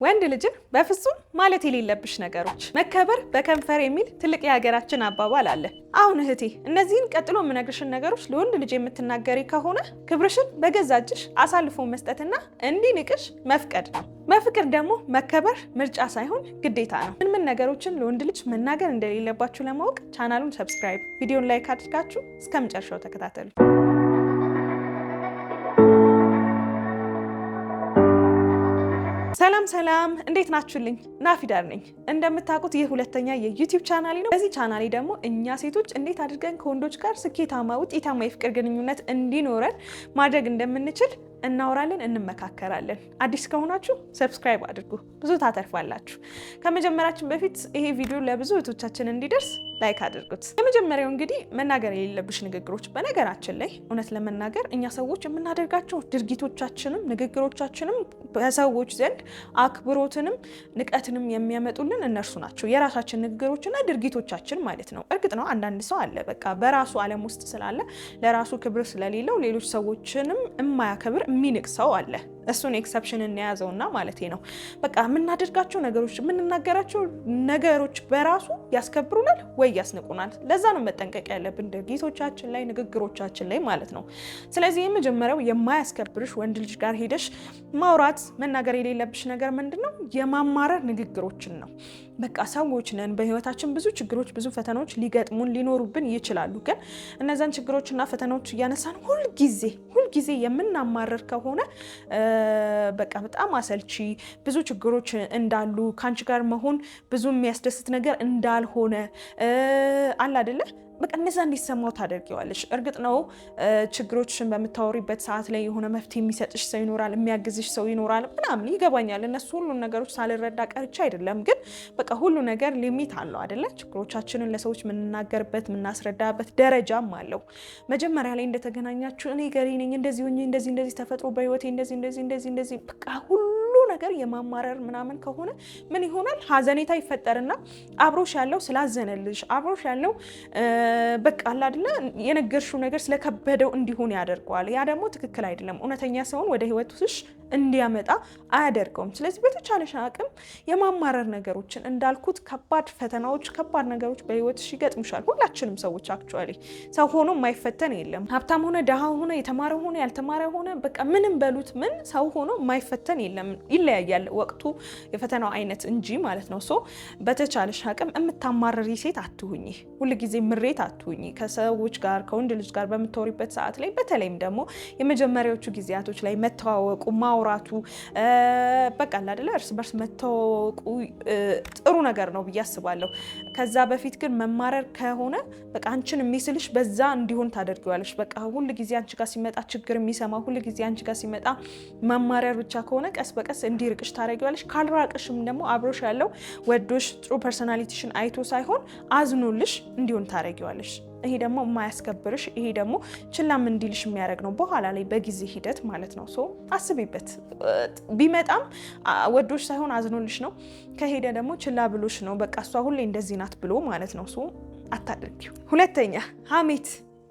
ወንድ ልጅን በፍጹም ማለት የሌለብሽ ነገሮች መከበር በከንፈር የሚል ትልቅ የሀገራችን አባባል አለ። አሁን እህቴ እነዚህን ቀጥሎ የምነግርሽን ነገሮች ለወንድ ልጅ የምትናገሪ ከሆነ ክብርሽን በገዛ እጅሽ አሳልፎ መስጠትና እንዲንቅሽ መፍቀድ ነው። በፍቅር ደግሞ መከበር ምርጫ ሳይሆን ግዴታ ነው። ምን ነገሮችን ለወንድ ልጅ መናገር እንደሌለባችሁ ለማወቅ ቻናሉን ሰብስክራይብ፣ ቪዲዮን ላይክ አድርጋችሁ እስከ መጨረሻው ተከታተሉ። ሰላም እንዴት ናችሁልኝ? ናፊዳር ነኝ። እንደምታውቁት ይህ ሁለተኛ የዩቲዩብ ቻናሌ ነው። በዚህ ቻናሌ ደግሞ እኛ ሴቶች እንዴት አድርገን ከወንዶች ጋር ስኬታማ ውጤታማ የፍቅር ግንኙነት እንዲኖረን ማድረግ እንደምንችል እናወራለን፣ እንመካከራለን። አዲስ ከሆናችሁ ሰብስክራይብ አድርጉ፣ ብዙ ታተርፋላችሁ። ከመጀመራችን በፊት ይሄ ቪዲዮ ለብዙ እህቶቻችን እንዲደርስ ላይክ አድርጉት። የመጀመሪያው እንግዲህ መናገር የሌለብሽ ንግግሮች። በነገራችን ላይ እውነት ለመናገር እኛ ሰዎች የምናደርጋቸው ድርጊቶቻችንም ንግግሮቻችንም በሰዎች ዘንድ አክብሮትንም ንቀትንም የሚያመጡልን እነርሱ ናቸው፣ የራሳችን ንግግሮችና ድርጊቶቻችን ማለት ነው። እርግጥ ነው አንዳንድ ሰው አለ በቃ በራሱ ዓለም ውስጥ ስላለ ለራሱ ክብር ስለሌለው ሌሎች ሰዎችንም የማያከብር የሚንቅ ሰው አለ። እሱን ኤክሰፕሽን እንያዘውና ማለት ነው። በቃ የምናደርጋቸው ነገሮች የምንናገራቸው ነገሮች በራሱ ያስከብሩናል ወይ ያስንቁናል። ለዛ ነው መጠንቀቅ ያለብን ድርጊቶቻችን ላይ ንግግሮቻችን ላይ ማለት ነው። ስለዚህ የመጀመሪያው የማያስከብርሽ ወንድ ልጅ ጋር ሄደሽ ማውራት መናገር የሌለብሽ ነገር ምንድነው? የማማረር ንግግሮችን ነው። በቃ ሰዎች ነን፣ በህይወታችን ብዙ ችግሮች ብዙ ፈተናዎች ሊገጥሙን ሊኖሩብን ይችላሉ። ግን እነዛን ችግሮችና ፈተናዎች እያነሳን ሁልጊዜ የምናማረር ከሆነ በቃ በጣም አሰልቺ ብዙ ችግሮች እንዳሉ ካንቺ ጋር መሆን ብዙ የሚያስደስት ነገር እንዳልሆነ አለ አይደለ? በቃ እነዛ እንዲሰማው ታደርጊዋለሽ። እርግጥ ነው ችግሮችን በምታወሪበት ሰዓት ላይ የሆነ መፍትሄ የሚሰጥሽ ሰው ይኖራል፣ የሚያግዝሽ ሰው ይኖራል ምናምን ይገባኛል። እነሱ ሁሉን ነገሮች ሳልረዳ ቀርቻ አይደለም። ግን በቃ ሁሉ ነገር ሊሚት አለው አይደለ? ችግሮቻችንን ለሰዎች የምንናገርበት የምናስረዳበት ደረጃም አለው። መጀመሪያ ላይ እንደተገናኛችሁ እኔ ገሪ ነኝ እንደዚህ ሆኜ እንደዚህ ተፈጥሮ በህይወቴ እንደዚህ በቃ ሁሉ ነገር የማማረር ምናምን ከሆነ ምን ይሆናል? ሀዘኔታ ይፈጠርና አብሮሽ ያለው ስላዘነልሽ አብሮሽ ያለው በቃ አለ አይደለ የነገርሽው ነገር ስለከበደው እንዲሆን ያደርገዋል። ያ ደግሞ ትክክል አይደለም። እውነተኛ ሰውን ወደ ህይወትሽ እንዲያመጣ አያደርገውም። ስለዚህ በተቻለሽ አቅም የማማረር ነገሮችን እንዳልኩት ከባድ ፈተናዎች ከባድ ነገሮች በህይወትሽ ይገጥሙሻል። ሁላችንም ሰዎች አክቹአሊ ሰው ሆኖ የማይፈተን የለም። ሀብታም ሆነ ደሃ ሆነ የተማረ ሆነ ያልተማረ ሆነ በቃ ምንም በሉት ምን ሰው ሆኖ የማይፈተን የለም። ይለያያል ወቅቱ የፈተናው አይነት እንጂ ማለት ነው። ሶ በተቻለሽ አቅም የምታማረሪ ሴት አትሁኚ። ሁልጊዜ ምሬት አትሁኚ። ከሰዎች ጋር ከወንድ ልጅ ጋር በምታወሪበት ሰዓት ላይ በተለይም ደግሞ የመጀመሪያዎቹ ጊዜያቶች ላይ መተዋወቁ ማውራቱ በቃ አይደለ እርስ በርስ መተዋወቁ ጥሩ ነገር ነው ብዬ አስባለሁ። ከዛ በፊት ግን መማረር ከሆነ በቃ አንቺን የሚስልሽ በዛ እንዲሆን ታደርጊዋለሽ። በቃ ሁልጊዜ አንቺ ጋር ሲመጣ ችግር የሚሰማ ሁልጊዜ አንቺ ጋር ሲመጣ መማረር ብቻ ከሆነ ቀስ በቀስ እንዲርቅሽ ታደርጊዋለሽ። ካልራቅሽም ደግሞ አብሮሽ ያለው ወዶሽ ጥሩ ፐርሶናሊቲሽን አይቶ ሳይሆን አዝኖልሽ እንዲሆን ታደርጊዋለሽ። ይሄ ደግሞ የማያስከብርሽ ይሄ ደግሞ ችላም እንዲልሽ የሚያደርግ ነው በኋላ ላይ በጊዜ ሂደት ማለት ነው። ሶ አስቢበት። ቢመጣም ወዶሽ ሳይሆን አዝኖልሽ ነው። ከሄደ ደግሞ ችላ ብሎሽ ነው። በቃ እሷ ሁሌ እንደዚህ ናት ብሎ ማለት ነው። ሶ አታድርጊው። ሁለተኛ ሀሜት።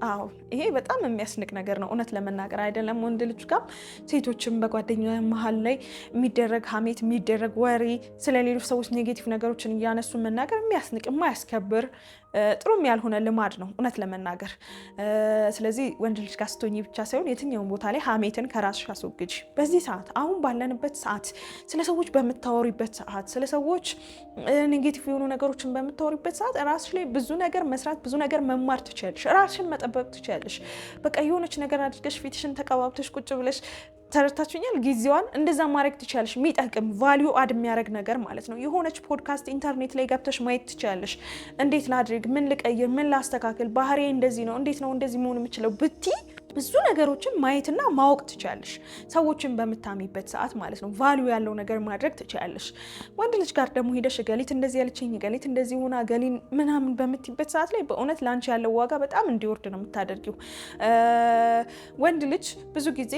አዎ ይሄ በጣም የሚያስንቅ ነገር ነው እውነት ለመናገር አይደለም ወንድ ልጅ ጋር ሴቶችም በጓደኛ መሀል ላይ የሚደረግ ሀሜት የሚደረግ ወሬ ስለሌሎች ሰዎች ኔጌቲቭ ነገሮችን እያነሱ መናገር የሚያስንቅ የማያስከብር ጥሩም ያልሆነ ልማድ ነው እውነት ለመናገር። ስለዚህ ወንድ ልጅ ጋር ስትሆኚ ብቻ ሳይሆን የትኛውን ቦታ ላይ ሀሜትን ከራስሽ አስወግጂ። በዚህ ሰዓት አሁን ባለንበት ሰዓት ስለ ሰዎች በምታወሪበት ሰዓት ስለ ሰዎች ኔጌቲቭ የሆኑ ነገሮችን በምታወሪበት ሰዓት ራስሽ ላይ ብዙ ነገር መስራት ብዙ ነገር መማር ትችያለሽ። ራስሽን መጠበቅ ትችያለሽ። በቃ የሆነች ነገር አድርገሽ ፊትሽን ተቀባብተሽ ቁጭ ብለሽ ተረታችሁኛል። ጊዜዋን እንደዛ ማድረግ ትችያለሽ። የሚጠቅም ቫልዩ አድ የሚያደርግ ነገር ማለት ነው። የሆነች ፖድካስት ኢንተርኔት ላይ ገብተሽ ማየት ትችያለሽ። እንዴት ላድርግ፣ ምን ልቀይር፣ ምን ላስተካክል፣ ባህሪ እንደዚህ ነው፣ እንዴት ነው እንደዚህ መሆን የምችለው ብቲ ብዙ ነገሮችን ማየትና ማወቅ ትችያለሽ። ሰዎችን በምታሚበት ሰዓት ማለት ነው ቫልዩ ያለው ነገር ማድረግ ትችያለሽ። ወንድ ልጅ ጋር ደግሞ ሄደሽ ገሊት እንደዚህ ያለችኝ ገሊት እንደዚህ ሆና ገሊን ምናምን በምትይበት ሰዓት ላይ በእውነት ላንቺ ያለው ዋጋ በጣም እንዲወርድ ነው የምታደርጊው። ወንድ ልጅ ብዙ ጊዜ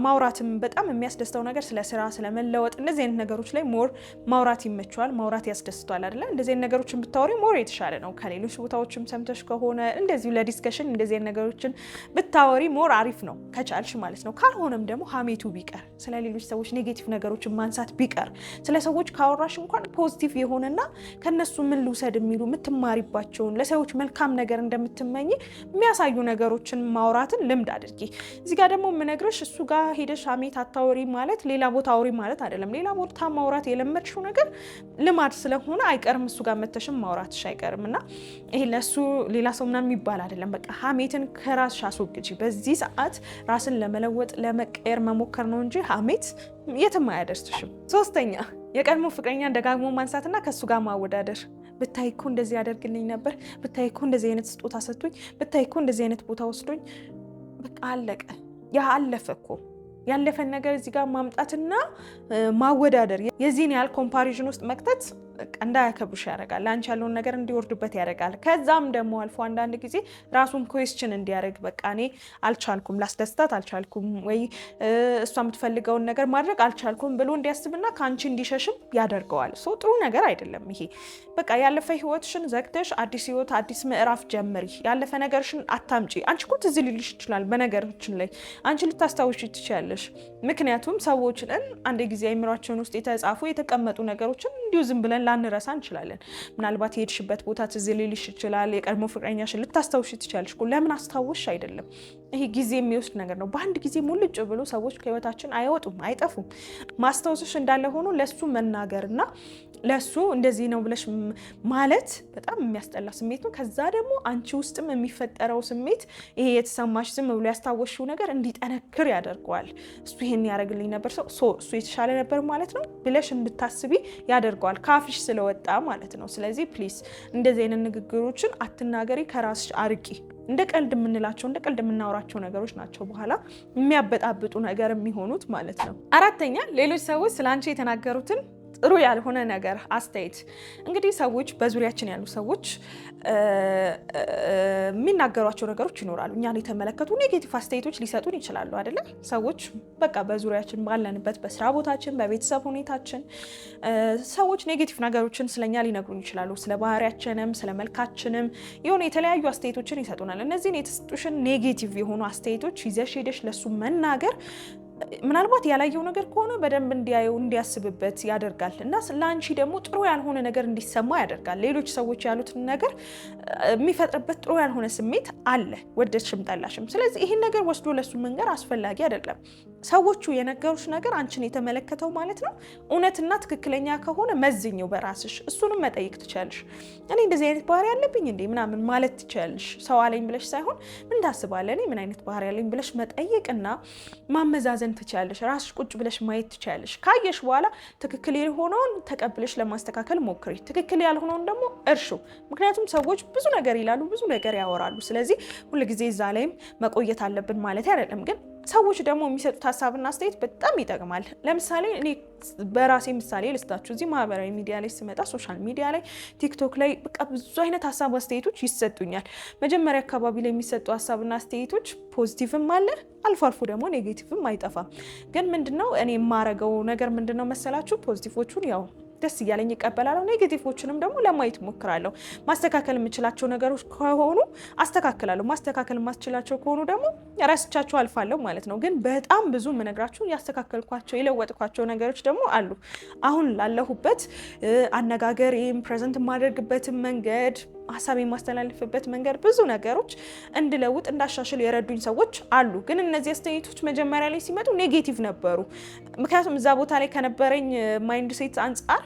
ማውራትም በጣም የሚያስደስተው ነገር ስለ ስራ ስለመለወጥ እንደዚህ አይነት ነገሮች ላይ ሞር ማውራት ይመቸዋል፣ ማውራት ያስደስተዋል አይደለ? እንደዚህ አይነት ነገሮችን ብታወሪ ሞር የተሻለ ነው። ከሌሎች ቦታዎችም ሰምተሽ ከሆነ እንደዚህ ለዲስከሽን እንደዚህ አይነት ነገሮችን ብታወሪ ሞር አሪፍ ነው ከቻልሽ ማለት ነው። ካልሆነም ደግሞ ሀሜቱ ቢቀር፣ ስለ ሌሎች ሰዎች ኔጌቲቭ ነገሮችን ማንሳት ቢቀር፣ ስለ ሰዎች ካወራሽ እንኳን ፖዚቲቭ የሆነና ከነሱ ምን ልውሰድ የሚሉ የምትማሪባቸውን ለሰዎች መልካም ነገር እንደምትመኝ የሚያሳዩ ነገሮችን ማውራትን ልምድ አድርጊ። እዚህ ጋር ደግሞ የምነግርሽ እሱ ጋር ሄደሽ ሀሜት አታወሪ ማለት ሌላ ቦታ አውሪ ማለት አይደለም። ሌላ ቦታ ማውራት የለመድሽው ነገር ልማድ ስለሆነ አይቀርም፣ እሱ ጋር መተሽም ማውራትሽ አይቀርም እና ይሄ ለሱ ሌላ ሰው ምናምን የሚባል አይደለም። በቃ ሀሜትን ከራስሽ አስወግጂ። በዚህ ሰዓት ራስን ለመለወጥ ለመቀየር መሞከር ነው እንጂ ሀሜት የትም አያደርስሽም። ሶስተኛ የቀድሞ ፍቅረኛን ደጋግሞ ማንሳትና ከሱ ጋር ማወዳደር። ብታይ እኮ እንደዚህ ያደርግልኝ ነበር፣ ብታይ እኮ እንደዚህ አይነት ስጦታ ሰጥቶኝ፣ ብታይ እኮ እንደዚህ አይነት ቦታ ወስዶኝ። በቃ አለቀ። ያ አለፈ እኮ። ያለፈን ነገር እዚህ ጋር ማምጣትና ማወዳደር፣ የዚህን ያህል ኮምፓሪዥን ውስጥ መክተት እንዳያከብሩሽ ያደርጋል። ለአንቺ ያለውን ነገር እንዲወርድበት ያደርጋል። ከዛም ደግሞ አልፎ አንዳንድ ጊዜ ራሱን ኩዌስችን እንዲያደርግ፣ በቃ እኔ አልቻልኩም፣ ላስደስታት አልቻልኩም፣ ወይ እሷ የምትፈልገውን ነገር ማድረግ አልቻልኩም ብሎ እንዲያስብና ከአንቺ እንዲሸሽም ያደርገዋል። ሶ ጥሩ ነገር አይደለም ይሄ። በቃ ያለፈ ህይወትሽን ዘግተሽ አዲስ ህይወት አዲስ ምዕራፍ ጀምሪ። ያለፈ ነገርሽን አታምጪ። አንቺ እኮ ትዝ ሊልሽ ይችላል በነገሮችን ላይ አንቺ ልታስታውሽ ትችያለሽ። ምክንያቱም ሰዎችን አንድ ጊዜ አይምሯችን ውስጥ የተጻፉ የተቀመጡ ነገሮችን እንዲሁ ዝም ብለን ላንረሳ እንችላለን። ምናልባት የሄድሽበት ቦታ ትዝ ሊልሽ ይችላል። የቀድሞ ፍቅረኛሽን ልታስታውሽ ትችያለሽ። ለምን አስታወስሽ አይደለም። ይሄ ጊዜ የሚወስድ ነገር ነው። በአንድ ጊዜ ሙልጭ ብሎ ሰዎች ከህይወታችን አይወጡም፣ አይጠፉም። ማስታወስሽ እንዳለ ሆኖ ለሱ መናገርና ለሱ እንደዚህ ነው ብለሽ ማለት በጣም የሚያስጠላ ስሜት ነው። ከዛ ደግሞ አንቺ ውስጥም የሚፈጠረው ስሜት ይሄ የተሰማሽ ዝም ብሎ ያስታወስሽው ነገር እንዲጠነክር ያደርገዋል። እሱ ይሄን ያደርግልኝ ነበር እሱ የተሻለ ነበር ማለት ነው ብለሽ እንድታስቢ ያደርገዋል፣ ካፍሽ ስለወጣ ማለት ነው። ስለዚህ ፕሊስ እንደዚህ አይነት ንግግሮችን አትናገሪ፣ ከራስሽ አርቂ። እንደ ቀልድ የምንላቸው እንደ ቀልድ የምናወራቸው ነገሮች ናቸው በኋላ የሚያበጣብጡ ነገር የሚሆኑት ማለት ነው። አራተኛ ሌሎች ሰዎች ስለ አንቺ የተናገሩትን ጥሩ ያልሆነ ነገር አስተያየት። እንግዲህ ሰዎች በዙሪያችን ያሉ ሰዎች የሚናገሯቸው ነገሮች ይኖራሉ። እኛን የተመለከቱ ኔጌቲቭ አስተያየቶች ሊሰጡን ይችላሉ አይደለም? ሰዎች በቃ በዙሪያችን ባለንበት በስራ ቦታችን፣ በቤተሰብ ሁኔታችን ሰዎች ኔጌቲቭ ነገሮችን ስለኛ ሊነግሩን ይችላሉ። ስለ ባህሪያችንም ስለ መልካችንም የሆነ የተለያዩ አስተያየቶችን ይሰጡናል። እነዚህን የተሰጡሽን ኔጌቲቭ የሆኑ አስተያየቶች ይዘሽ ሄደሽ ለሱ መናገር ምናልባት ያላየው ነገር ከሆነ በደንብ እንዲያየው እንዲያስብበት ያደርጋል እና ለአንቺ ደግሞ ጥሩ ያልሆነ ነገር እንዲሰማ ያደርጋል። ሌሎች ሰዎች ያሉትን ነገር የሚፈጥርበት ጥሩ ያልሆነ ስሜት አለ፣ ወደድሽም ጠላሽም። ስለዚህ ይህን ነገር ወስዶ ለሱ መንገር አስፈላጊ አይደለም። ሰዎቹ የነገሩሽ ነገር አንቺን የተመለከተው ማለት ነው እውነትና ትክክለኛ ከሆነ መዝኘው በራስሽ። እሱንም መጠየቅ ትችያለሽ። እኔ እንደዚህ አይነት ባህሪ ያለብኝ እንዴ ምናምን ማለት ትችያለሽ። ሰው አለኝ ብለሽ ሳይሆን ምን ታስባለህ፣ እኔ ምን አይነት ባህሪ ያለኝ ብለሽ መጠየቅና ማመዛዘን ትችያለሽ። ራስሽ ቁጭ ብለሽ ማየት ትችያለሽ። ካየሽ በኋላ ትክክል የሆነውን ተቀብለሽ ለማስተካከል ሞክሪ፣ ትክክል ያልሆነውን ደግሞ እርሹ። ምክንያቱም ሰዎች ብዙ ነገር ይላሉ፣ ብዙ ነገር ያወራሉ። ስለዚህ ሁልጊዜ እዛ ላይም መቆየት አለብን ማለት አይደለም። ግን ሰዎች ደግሞ የሚሰጡት ሀሳብና አስተያየት በጣም ይጠቅማል። ለምሳሌ እኔ በራሴ ምሳሌ ልስጣችሁ። እዚህ ማህበራዊ ሚዲያ ላይ ስመጣ፣ ሶሻል ሚዲያ ላይ ቲክቶክ ላይ በቃ ብዙ አይነት ሀሳብ አስተያየቶች ይሰጡኛል። መጀመሪያ አካባቢ ላይ የሚሰጡ ሀሳብና አስተያየቶች ፖዚቲቭም አለ፣ አልፎ አልፎ ደግሞ ኔጌቲቭም አይጠፋም። ግን ምንድነው እኔ የማረገው ነገር ምንድነው መሰላችሁ? ፖዚቲቮቹን ያው ደስ እያለኝ ይቀበላለሁ። ኔጌቲቮችንም ደግሞ ለማየት ሞክራለሁ። ማስተካከል የምችላቸው ነገሮች ከሆኑ አስተካክላለሁ። ማስተካከል የማስችላቸው ከሆኑ ደግሞ ረስቻቸው አልፋለሁ ማለት ነው። ግን በጣም ብዙ የምነግራችሁ ያስተካከልኳቸው የለወጥኳቸው ነገሮች ደግሞ አሉ። አሁን ላለሁበት አነጋገሬም ፕሬዘንት የማደርግበትን መንገድ ሀሳብ የማስተላልፍበት መንገድ ብዙ ነገሮች እንድለውጥ እንዳሻሽል የረዱኝ ሰዎች አሉ። ግን እነዚህ አስተያየቶች መጀመሪያ ላይ ሲመጡ ኔጌቲቭ ነበሩ። ምክንያቱም እዛ ቦታ ላይ ከነበረኝ ማይንድ ሴት አንጻር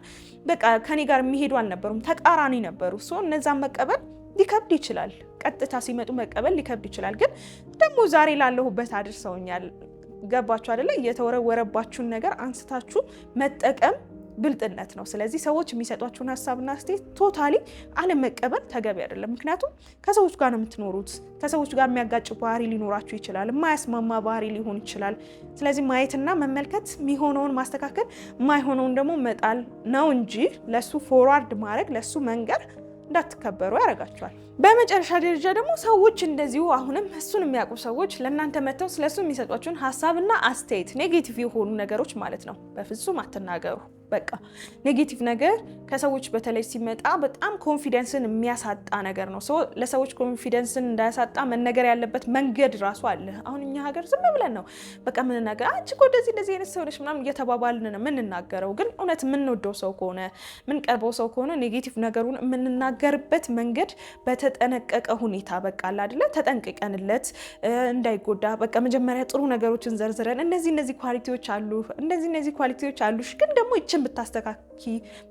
በቃ ከኔ ጋር የሚሄዱ አልነበሩም፣ ተቃራኒ ነበሩ። እነዛን መቀበል ሊከብድ ይችላል። ቀጥታ ሲመጡ መቀበል ሊከብድ ይችላል። ግን ደግሞ ዛሬ ላለሁበት አድርሰውኛል። ገባችሁ አይደለ? እየተወረወረባችሁን ነገር አንስታችሁ መጠቀም ብልጥነት ነው። ስለዚህ ሰዎች የሚሰጧችሁን ሀሳብና አስተያየት ቶታሊ አለመቀበል ተገቢ አይደለም። ምክንያቱም ከሰዎች ጋር ነው የምትኖሩት። ከሰዎች ጋር የሚያጋጭ ባህሪ ሊኖራችሁ ይችላል፣ የማያስማማ ባህሪ ሊሆን ይችላል። ስለዚህ ማየትና መመልከት፣ የሚሆነውን ማስተካከል፣ የማይሆነውን ደግሞ መጣል ነው እንጂ ለሱ ፎርዋርድ ማድረግ ለሱ መንገር እንዳትከበሩ ያደርጋችኋል። በመጨረሻ ደረጃ ደግሞ ሰዎች እንደዚሁ አሁንም እሱን የሚያውቁ ሰዎች ለእናንተ መተው ስለሱ የሚሰጧችሁን ሀሳብና አስተያየት ኔጌቲቭ የሆኑ ነገሮች ማለት ነው በፍጹም አትናገሩ። በቃ ኔጌቲቭ ነገር ከሰዎች በተለይ ሲመጣ በጣም ኮንፊደንስን የሚያሳጣ ነገር ነው። ለሰዎች ኮንፊደንስን እንዳያሳጣ መነገር ያለበት መንገድ ራሱ አለ። አሁን እኛ ሀገር ዝም ብለን ነው በቃ የምንናገር። አንቺ እኮ እንደዚህ አይነት ሰው ነሽ ምናምን እየተባባልን ነው የምንናገረው። ግን እውነት የምንወደው ሰው ከሆነ የምንቀርበው ሰው ከሆነ ኔጌቲቭ ነገሩን የምንናገርበት መንገድ በተጠነቀቀ ሁኔታ በቃ አለ አይደለ ተጠንቅቀንለት እንዳይጎዳ በቃ መጀመሪያ ጥሩ ነገሮችን ዘርዝረን እነዚህ ኳሊቲዎች አሉ እነዚህ ኳሊቲዎች አሉሽ ግን ደግሞ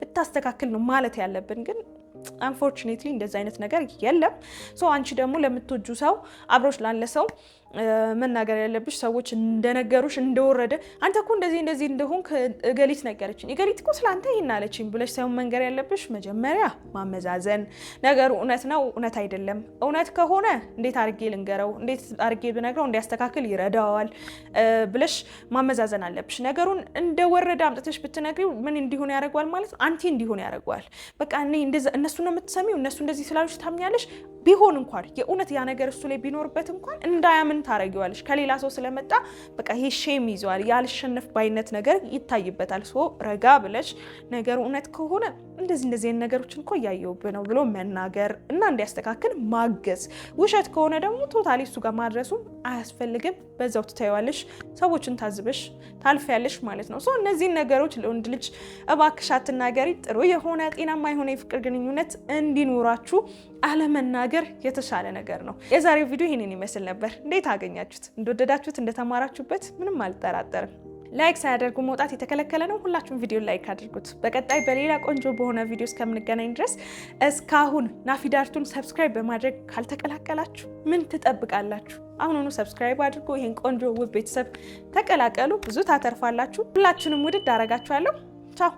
ብታስተካክል ነው ማለት ያለብን። ግን አንፎርቹኔትሊ እንደዚህ አይነት ነገር የለም። አንቺ ደግሞ ለምትወጁ ሰው አብሮሽ ላለ ሰው መናገር ያለብሽ ሰዎች እንደነገሩሽ እንደወረደ አንተ እኮ እንደዚህ እንደሆንክ እገሊት ነገረችኝ እገሊት እኮ ስላንተ ይሄን አለችኝ ብለሽ ሳይሆን መንገር ያለብሽ መጀመሪያ ማመዛዘን ነገሩ እውነት ነው እውነት አይደለም፣ እውነት ከሆነ እንዴት አድርጌ ልንገረው፣ እንዴት አድርጌ ብነግረው እንዲያስተካክል ይረዳዋል ብለሽ ማመዛዘን አለብሽ። ነገሩን እንደወረደ አምጥተሽ ብትነግሪው ምን እንዲሆን ያደርገዋል ማለት ነው? አንቲ እንዲሆን ያደርገዋል። በቃ እነሱ ነው የምትሰሚው እነሱ እንደዚህ ስላሉሽ ታምኛለሽ ቢሆን እንኳን የእውነት ያ ነገር እሱ ላይ ቢኖርበት እንኳን እንዳያምን ታረጊዋለሽ። ከሌላ ሰው ስለመጣ በቃ ይሄ ሼም ይዟል ያልሸነፍ ባይነት ነገር ይታይበታል። ረጋ ብለሽ ነገሩ እውነት ከሆነ እንደዚህ ነገሮችን እኮ እያየሁብህ ነው ብሎ መናገር እና እንዲያስተካክል ማገዝ። ውሸት ከሆነ ደግሞ ቶታሊ እሱ ጋር ማድረሱ አያስፈልግም። በዛው ትታይዋለሽ፣ ሰዎችን ታዝበሽ ታልፊያለሽ ማለት ነው። እነዚህን ነገሮች ለወንድ ልጅ እባክሽ አትናገሪ። ጥሩ የሆነ ጤናማ የሆነ የፍቅር ግንኙነት እንዲኖራችሁ አለመናገር የተሻለ ነገር ነው። የዛሬው ቪዲዮ ይህንን ይመስል ነበር። እንዴት አገኛችሁት? እንደወደዳችሁት እንደተማራችሁበት ምንም አልጠራጠርም። ላይክ ሳያደርጉ መውጣት የተከለከለ ነው። ሁላችሁም ቪዲዮ ላይክ አድርጉት። በቀጣይ በሌላ ቆንጆ በሆነ ቪዲዮ እስከምንገናኝ ድረስ እስካሁን ናፊዳርቱን ሰብስክራይብ በማድረግ ካልተቀላቀላችሁ ምን ትጠብቃላችሁ? አሁኑኑ ሰብስክራይብ አድርጉ። ይሄን ቆንጆ ውብ ቤተሰብ ተቀላቀሉ። ብዙ ታተርፋላችሁ። ሁላችሁንም ውድድ አረጋችኋለሁ። ቻው